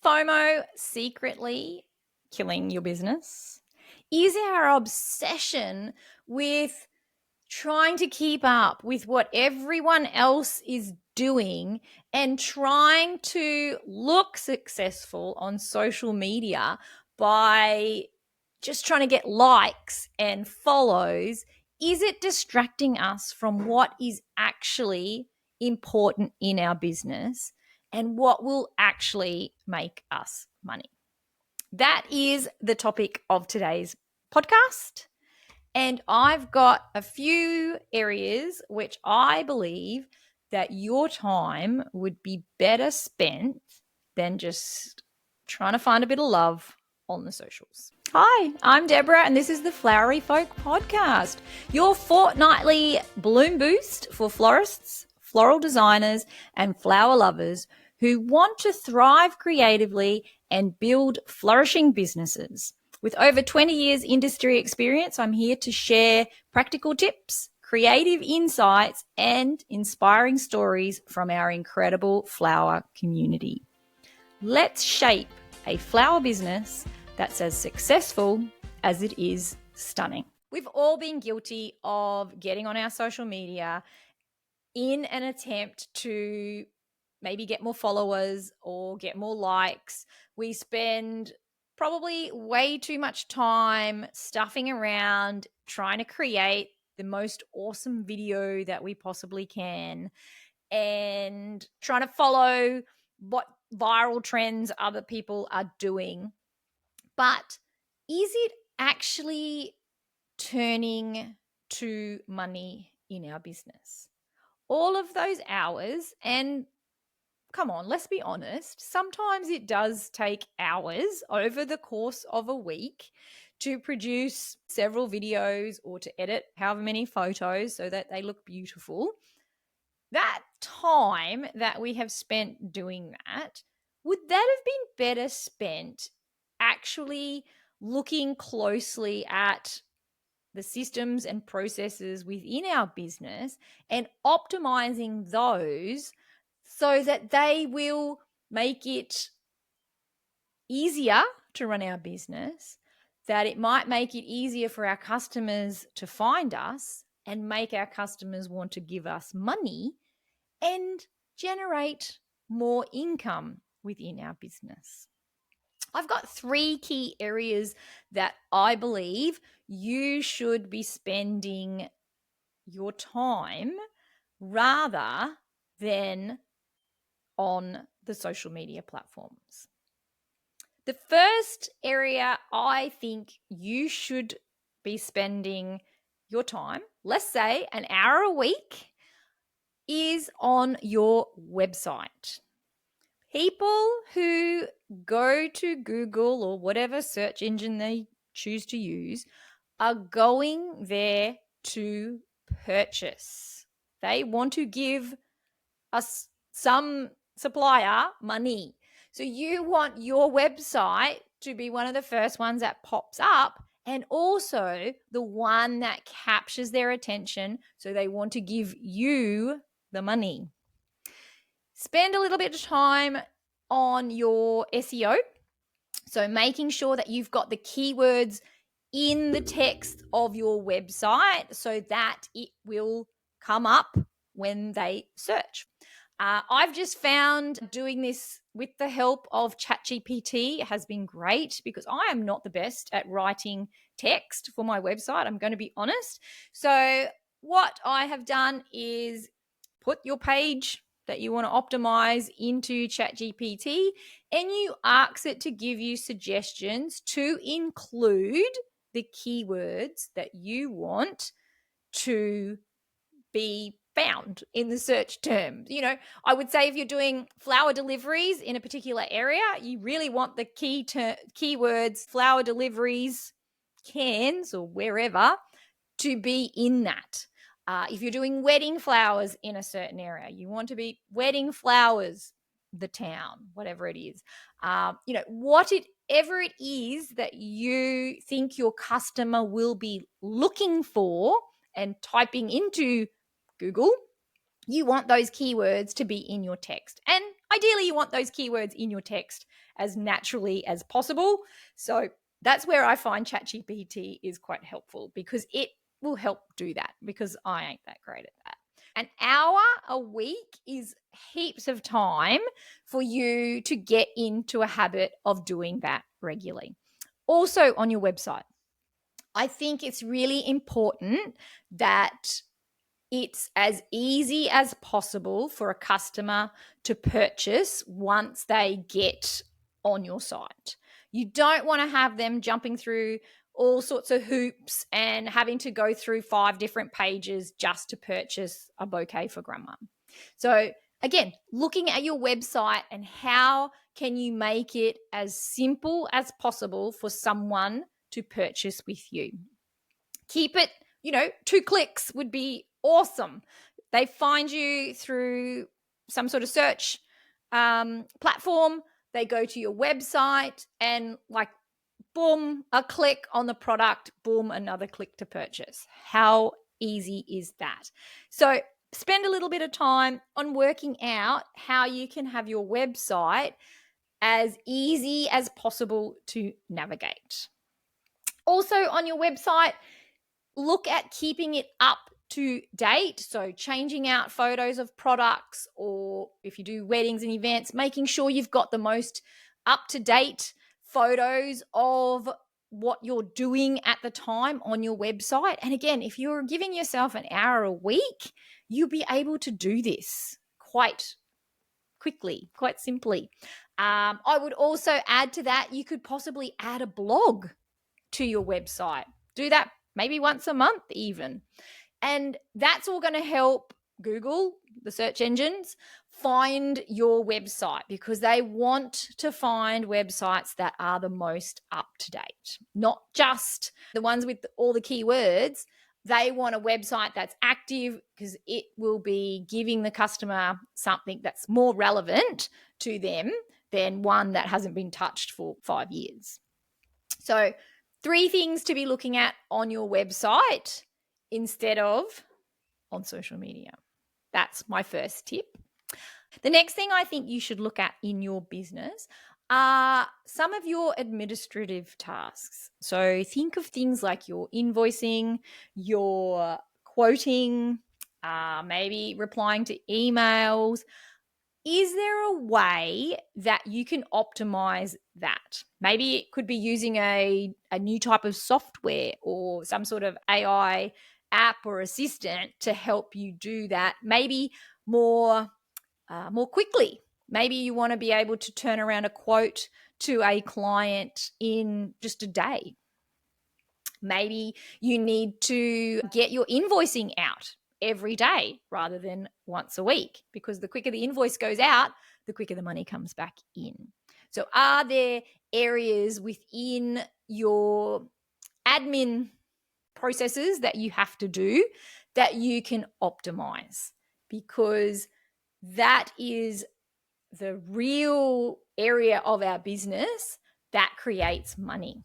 FOMO secretly killing your business? Is our obsession with trying to keep up with what everyone else is doing and trying to look successful on social media by just trying to get likes and follows, is it distracting us from what is actually important in our business and what will actually make us money? That is the topic of today's podcast. And I've got a few areas which I believe that your time would be better spent than just trying to find a bit of love on the socials. Hi, I'm Deborah, and this is the Flowery Folk Podcast, your fortnightly bloom boost for florists, floral designers, and flower lovers who want to thrive creatively and build flourishing businesses. With over 20 years industry experience, I'm here to share practical tips, creative insights, and inspiring stories from our incredible flower community. Let's shape a flower business that's as successful as it is stunning. We've all been guilty of getting on our social media in an attempt to maybe get more followers or get more likes. We spend probably way too much time stuffing around trying to create the most awesome video that we possibly can and trying to follow what viral trends other people are doing. But is it actually turning to money in our business? All of those hours, and come on, let's be honest, sometimes it does take hours over the course of a week to produce several videos or to edit however many photos so that they look beautiful. That time that we have spent doing that, would that have been better spent actually looking closely at the systems and processes within our business and optimizing those so that they will make it easier to run our business, that it might make it easier for our customers to find us and make our customers want to give us money and generate more income within our business? I've got 3 key areas that I believe you should be spending your time rather than on the social media platforms. The first area I think you should be spending your time, let's say an hour a week, is on your website. People who go to Google or whatever search engine they choose to use are going there to purchase. They want to give us some supplier money. So you want your website to be one of the first ones that pops up and also the one that captures their attention so they want to give you the money. Spend a little bit of time on your SEO. So making sure that you've got the keywords in the text of your website so that it will come up when they search. I've just found doing this with the help of ChatGPT has been great because I am not the best at writing text for my website. I'm going to be honest. So what I have done is put your page that you want to optimize into ChatGPT and you ask it to give you suggestions to include the keywords that you want to be found in the search terms. You know, I would say if you're doing flower deliveries in a particular area, you really want the keywords flower deliveries, cans or wherever to be in that. If you're doing wedding flowers in a certain area, you want to be wedding flowers, the town, whatever it is. Whatever it is that you think your customer will be looking for and typing into Google, you want those keywords to be in your text. And ideally, you want those keywords in your text as naturally as possible. So that's where I find ChatGPT is quite helpful, because it will help do that, because I ain't that great at that. An hour a week is heaps of time for you to get into a habit of doing that regularly. Also, on your website, I think it's really important that it's as easy as possible for a customer to purchase once they get on your site. You don't want to have them jumping through all sorts of hoops and having to go through 5 different pages just to purchase a bouquet for grandma. So again, looking at your website and how can you make it as simple as possible for someone to purchase with you. Keep it, 2 clicks would be awesome. They find you through some sort of search platform. They go to your website and boom, a click on the product, boom, another click to purchase. How easy is that? So spend a little bit of time on working out how you can have your website as easy as possible to navigate. Also on your website, look at keeping it up to date. So changing out photos of products, or if you do weddings and events, making sure you've got the most up-to-date photos of what you're doing at the time on your website. And again, if you're giving yourself an hour a week, you'll be able to do this quite quickly, quite simply. I would also add to that, you could possibly add a blog to your website. Do that maybe once a month even. And that's all going to help Google, the search engines, find your website, because they want to find websites that are the most up to date, not just the ones with all the keywords. They want a website that's active, because it will be giving the customer something that's more relevant to them than one that hasn't been touched for 5 years. So 3 things to be looking at on your website instead of on social media. That's my first tip. The next thing I think you should look at in your business are some of your administrative tasks. So think of things like your invoicing, your quoting, maybe replying to emails. Is there a way that you can optimize that? Maybe it could be using a new type of software or some sort of AI app or assistant to help you do that, maybe more quickly. Maybe you want to be able to turn around a quote to a client in just a day. Maybe you need to get your invoicing out every day rather than once a week, because the quicker the invoice goes out, the quicker the money comes back in. So are there areas within your admin processes that you have to do that you can optimize? Because that is the real area of our business that creates money.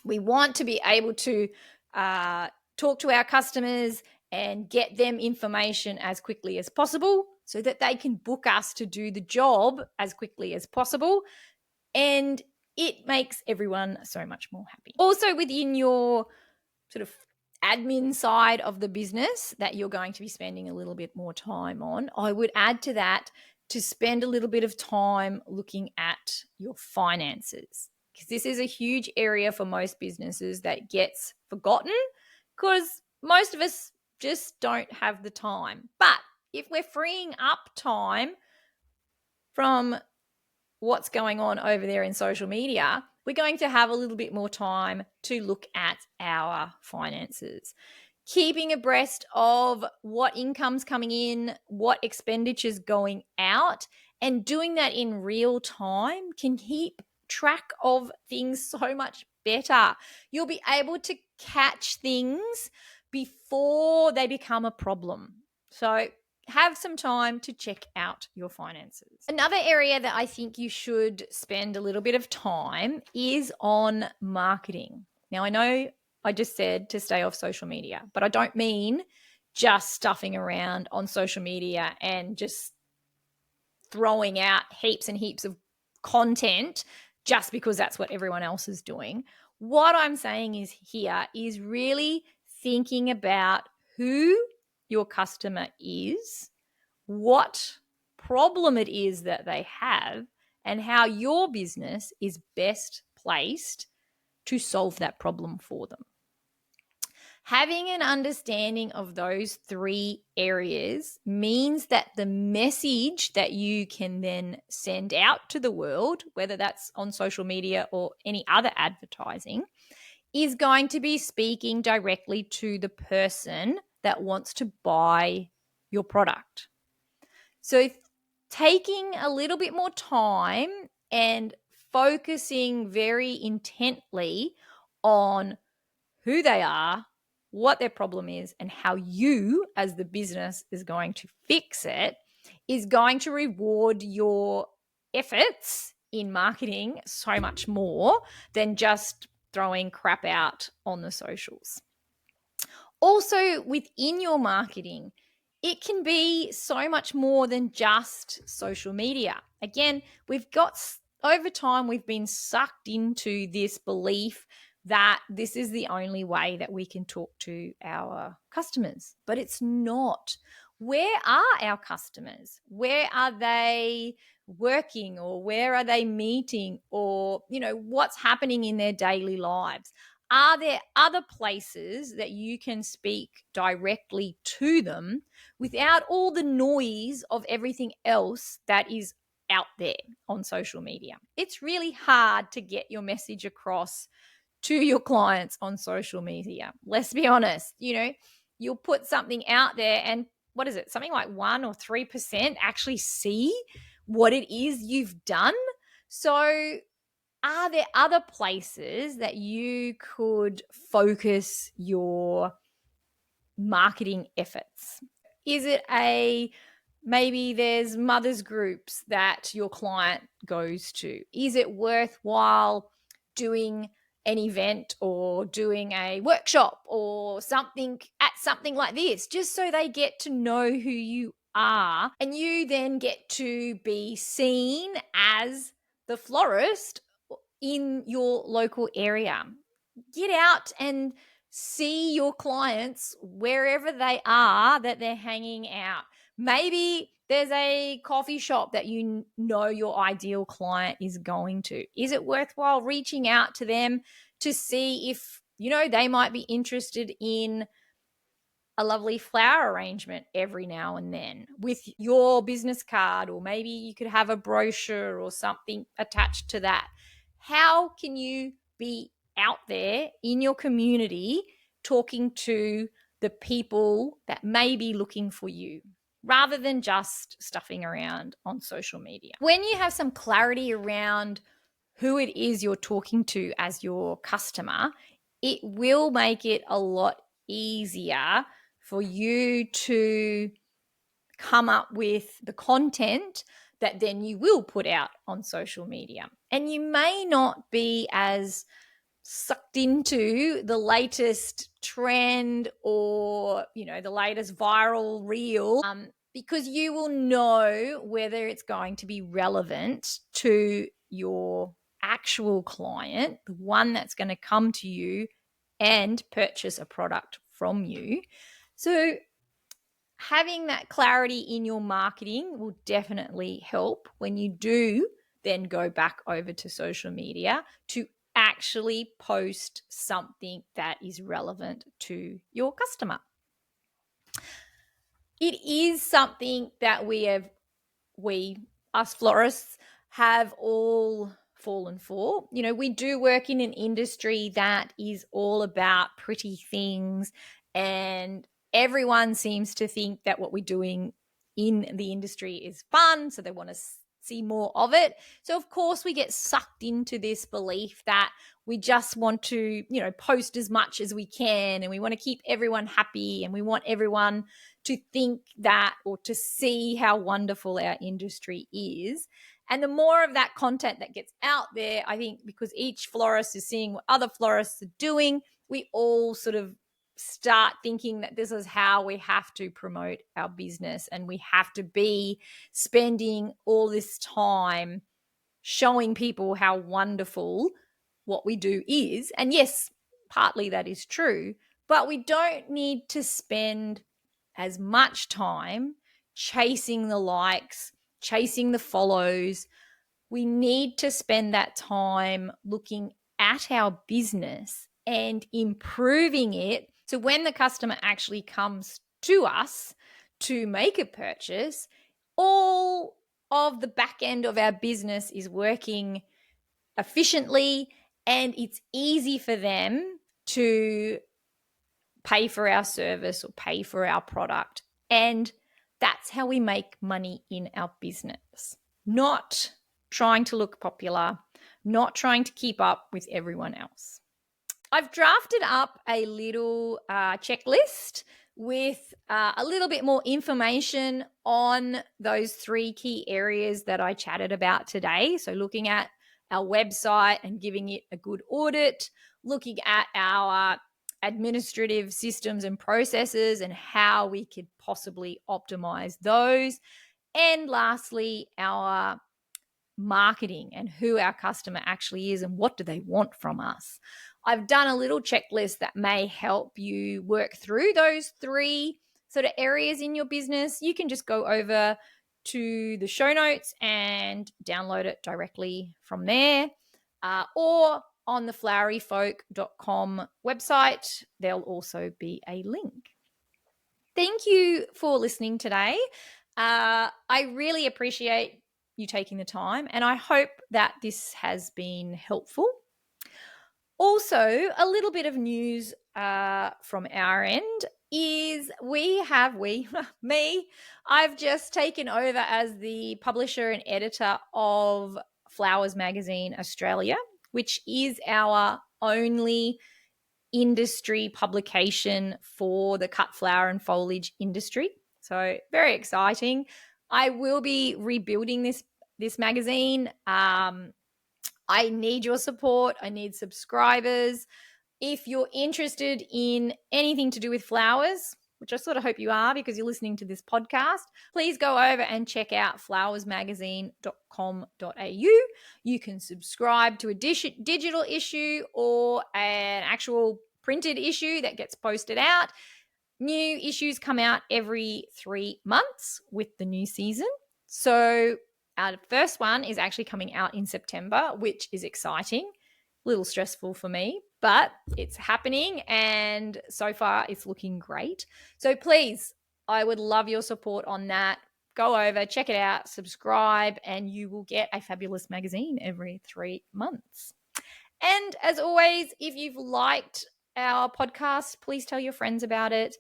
We want to be able to talk to our customers and get them information as quickly as possible so that they can book us to do the job as quickly as possible. And it makes everyone so much more happy. Also, within your sort of admin side of the business that you're going to be spending a little bit more time on, I would add to that to spend a little bit of time looking at your finances, because this is a huge area for most businesses that gets forgotten because most of us just don't have the time. But if we're freeing up time from what's going on over there in social media, we're going to have a little bit more time to look at our finances. Keeping abreast of what income's coming in, what expenditure's going out, and doing that in real time can keep track of things so much better. You'll be able to catch things before they become a problem. So have some time to check out your finances. Another area that I think you should spend a little bit of time is on marketing. Now, I know I just said to stay off social media, but I don't mean just stuffing around on social media and just throwing out heaps and heaps of content just because that's what everyone else is doing. What I'm saying is here is really thinking about who your customer is, what problem it is that they have, and how your business is best placed to solve that problem for them. Having an understanding of those three areas means that the message that you can then send out to the world, whether that's on social media or any other advertising, is going to be speaking directly to the person that wants to buy your product. So taking a little bit more time and focusing very intently on who they are, what their problem is, and how you as the business is going to fix it is going to reward your efforts in marketing so much more than just throwing crap out on the socials. Also, within your marketing, it can be so much more than just social media. Again, over time, we've been sucked into this belief that this is the only way that we can talk to our customers, but it's not. Where are our customers? Where are they working, or where are they meeting, or what's happening in their daily lives? Are there other places that you can speak directly to them without all the noise of everything else that is out there on social media? It's really hard to get your message across to your clients on social media. Let's be honest, you'll put something out there and what is it? Something like 1 or 3% actually see what it is you've done. So are there other places that you could focus your marketing efforts? Is it maybe there's mothers groups that your client goes to? Is it worthwhile doing an event or doing a workshop or something like this, just so they get to know who you are, and you then get to be seen as the florist in your local area? Get out and see your clients wherever they are that they're hanging out. Maybe there's a coffee shop that your ideal client is going to. Is it worthwhile reaching out to them to see if they might be interested in a lovely flower arrangement every now and then with your business card, or maybe you could have a brochure or something attached to that? How can you be out there in your community talking to the people that may be looking for you, rather than just stuffing around on social media? When you have some clarity around who it is you're talking to as your customer, it will make it a lot easier for you to come up with the content that then you will put out on social media. And you may not be as sucked into the latest trend or, the latest viral reel, because you will know whether it's going to be relevant to your actual client, the one that's going to come to you and purchase a product from you. So having that clarity in your marketing will definitely help when you do then go back over to social media to actually post something that is relevant to your customer. It is something that we us florists have all fallen for. We do work in an industry that is all about pretty things, and everyone seems to think that what we're doing in the industry is fun, so they want to see more of it. So of course we get sucked into this belief that we just want to, post as much as we can, and we want to keep everyone happy, and we want everyone to think that or to see how wonderful our industry is. And the more of that content that gets out there, I think, because each florist is seeing what other florists are doing, we all sort of start thinking that this is how we have to promote our business, and we have to be spending all this time showing people how wonderful what we do is. And yes, partly that is true, but we don't need to spend as much time chasing the likes, chasing the follows. We need to spend that time looking at our business and improving it. So when the customer actually comes to us to make a purchase, all of the back end of our business is working efficiently and it's easy for them to pay for our service or pay for our product. And that's how we make money in our business, not trying to look popular, not trying to keep up with everyone else. I've drafted up a little checklist with a little bit more information on those 3 key areas that I chatted about today. So looking at our website and giving it a good audit, looking at our administrative systems and processes and how we could possibly optimize those. And lastly, our marketing and who our customer actually is and what do they want from us. I've done a little checklist that may help you work through those 3 sort of areas in your business. You can just go over to the show notes and download it directly from there, or on the floweryfolk.com website, there'll also be a link. Thank you for listening today. I really appreciate you taking the time, and I hope that this has been helpful. Also, a little bit of news from our end is I've just taken over as the publisher and editor of Flowers Magazine Australia, which is our only industry publication for the cut flower and foliage industry. So very exciting. I will be rebuilding this magazine. I need your support. I need subscribers. If you're interested in anything to do with flowers, which I sort of hope you are because you're listening to this podcast, please go over and check out flowersmagazine.com.au. You can subscribe to a digital issue or an actual printed issue that gets posted out. New issues come out every 3 months with the new season. So our first one is actually coming out in September, which is exciting. A little stressful for me, but it's happening and so far it's looking great. So please, I would love your support on that. Go over, check it out, subscribe, and you will get a fabulous magazine every 3 months. And as always, if you've liked our podcast, please tell your friends about it.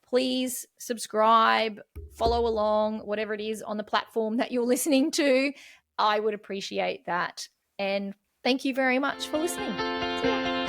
Please subscribe, follow along, whatever it is on the platform that you're listening to. I would appreciate that. And thank you very much for listening. See ya.